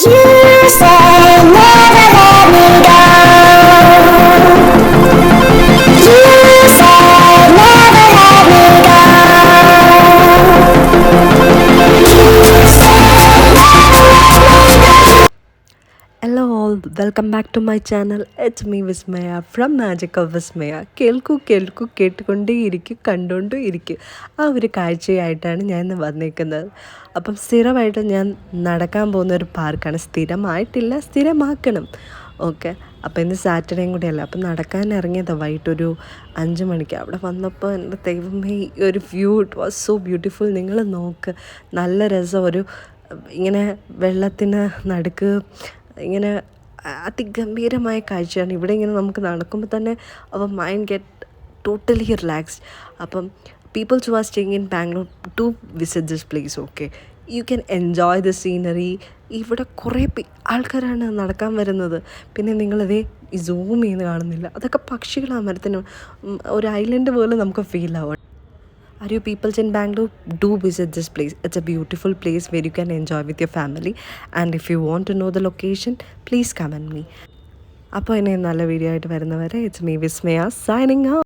You say never let me go. You say never let me go. You say never let me go. Hello all, welcome back to my channel. It's me Vismaya from Magic of Vismaya. കേൾക്കൂ കേട്ടുകൊണ്ടേയിരിക്കും കണ്ടുകൊണ്ടേ ഇരിക്കും. ആ ഒരു കാഴ്ചയായിട്ടാണ് ഞാൻ ഇന്ന് വന്നിരിക്കുന്നത്. അപ്പം സ്ഥിരമായിട്ട് ഞാൻ നടക്കാൻ പോകുന്ന ഒരു പാർക്കാണ്. സ്ഥിരമായിട്ടില്ല, സ്ഥിരമാക്കണം. ഓക്കെ, അപ്പോൾ ഇന്ന് സാറ്റർഡേയും കൂടെ അല്ല. അപ്പം നടക്കാൻ ഇറങ്ങിയതാണ് വൈകിട്ടൊരു 5 മണിക്ക്. അവിടെ വന്നപ്പോൾ എൻ്റെ ദൈവമേ, ഈ ഒരു view it was so beautiful. നിങ്ങൾ നോക്ക്, നല്ല രസം. ഒരു ഇങ്ങനെ വെള്ളത്തിന് നടുക്ക് ഇങ്ങനെ അതിഗംഭീരമായ കാഴ്ചയാണ്. ഇവിടെ ഇങ്ങനെ നമുക്ക് നടക്കുമ്പോൾ തന്നെ അവർ മൈൻഡ് ഗെറ്റ് ടോട്ടലി റിലാക്സ്ഡ്. അപ്പം peoples who are staying in Bangalore to visit this place. Okay, you can enjoy the scenery. ഇവിടെ കുറേ ആൾക്കാരാണ് നടക്കാൻ വരുന്നത്. പിന്നെ നിങ്ങളിതേ സൂം ചെയ്യുന്ന കാണുന്നില്ല, അതൊക്കെ പക്ഷികളാണ്. മരത്തിന് ഒരു ഐലൻഡ് പോലെ നമുക്ക് ഫീൽ ആവും. Are you people in Bangalore? Do visit this place. It's a beautiful place where you can enjoy with your family. And if you want to know the location, please comment me. അപ്പോൾ ഇനി നല്ല video ആയിട്ട് വരുന്നവരെ it's me Vismaya signing out.